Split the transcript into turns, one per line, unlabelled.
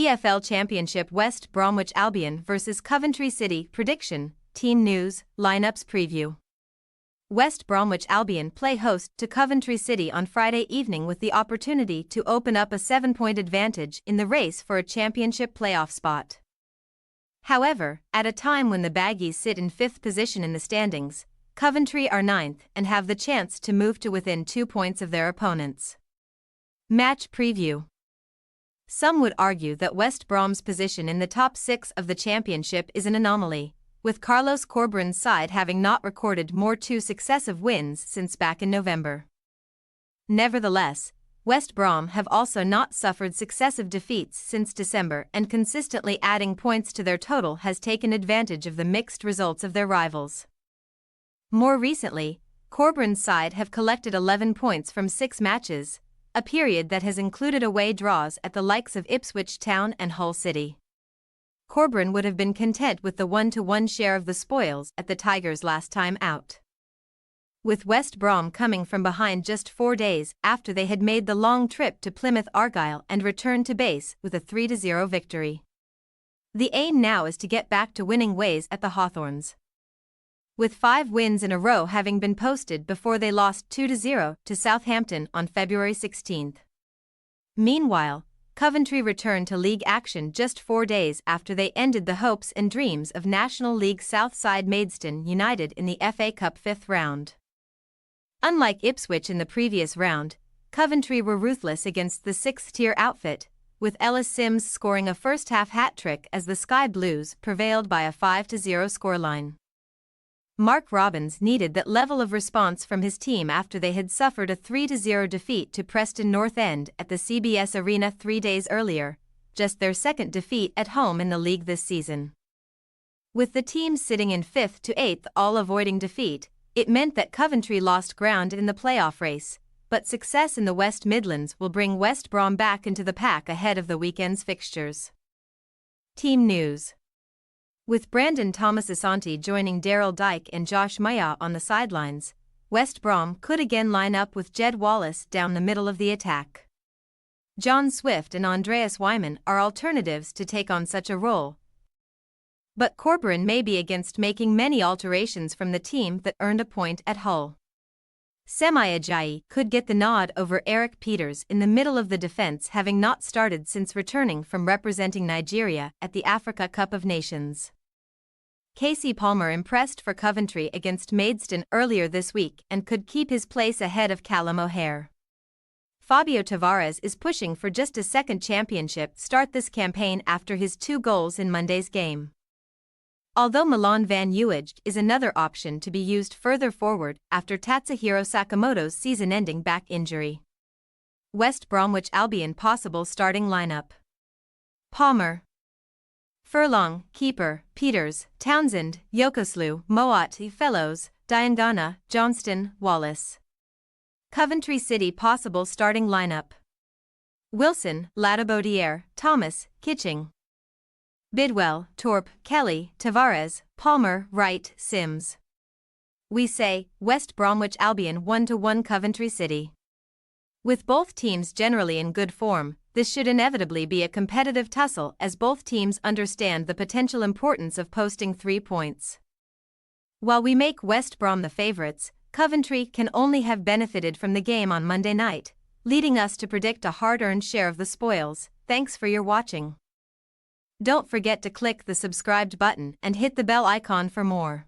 EFL Championship West Bromwich Albion vs Coventry City prediction, team news, lineups preview. West Bromwich Albion play host to Coventry City on Friday evening with the opportunity to open up a 7-point advantage in the race for a championship playoff spot. However, at a time when the Baggies sit in 5th position in the standings, Coventry are 9th and have the chance to move to within 2 points of their opponents. Match preview. Some would argue that West Brom's position in the top 6 of the championship is an anomaly, with Carlos Corberan's side having not recorded more 2 successive wins since back in November. Nevertheless, West Brom have also not suffered successive defeats since December, and consistently adding points to their total has taken advantage of the mixed results of their rivals. More recently, Corberan's side have collected 11 points from 6 matches, a period that has included away draws at the likes of Ipswich Town and Hull City. Corberan would have been content with the 1-1 share of the spoils at the Tigers last time out. With West Brom coming from behind just 4 days after they had made the long trip to Plymouth Argyle and returned to base with a 3-0 victory. The aim now is to get back to winning ways at the Hawthorns, with 5 wins in a row having been posted before they lost 2-0 to Southampton on February 16. Meanwhile, Coventry returned to league action just 4 days after they ended the hopes and dreams of National League Southside Maidstone United in the FA Cup 5th round. Unlike Ipswich in the previous round, Coventry were ruthless against the 6th-tier outfit, with Ellis Simms scoring a first-half hat-trick as the Sky Blues prevailed by a 5-0 scoreline. Mark Robins needed that level of response from his team after they had suffered a 3-0 defeat to Preston North End at the CBS Arena 3 days earlier, just their 2nd defeat at home in the league this season. With the teams sitting in 5th to 8th all avoiding defeat, it meant that Coventry lost ground in the playoff race, but success in the West Midlands will bring West Brom back into the pack ahead of the weekend's fixtures. Team news. With Brandon Thomas-Asante joining Daryl Dike and Josh Maya on the sidelines, West Brom could again line up with Jed Wallace down the middle of the attack. John Swift and Andreas Wyman are alternatives to take on such a role, but Corberan may be against making many alterations from the team that earned a point at Hull. Semi Ajayi could get the nod over Eric Peters in the middle of the defense, having not started since returning from representing Nigeria at the Africa Cup of Nations. Casey Palmer impressed for Coventry against Maidstone earlier this week and could keep his place ahead of Callum O'Hare. Fabio Tavares is pushing for just a 2nd championship start this campaign after his 2 goals in Monday's game. Although Milan van Uweged is another option to be used further forward after Tatsuhiro Sakamoto's season-ending back injury. West Bromwich Albion possible starting lineup: Palmer, Furlong, keeper, Peters, Townsend, Yokoslu, Moati, Fellows, Diangana, Johnston, Wallace. Coventry City possible starting lineup: Wilson, Ladabodiere, Thomas, Kitching, Bidwell, Torp, Kelly, Tavares, Palmer, Wright, Simms. We say, West Bromwich Albion 1-1 Coventry City. With both teams generally in good form, this should inevitably be a competitive tussle as both teams understand the potential importance of posting 3 points. While we make West Brom the favourites, Coventry can only have benefited from the game on Monday night, leading us to predict a hard-earned share of the spoils. Thanks for your watching. Don't forget to click the subscribed button and hit the bell icon for more.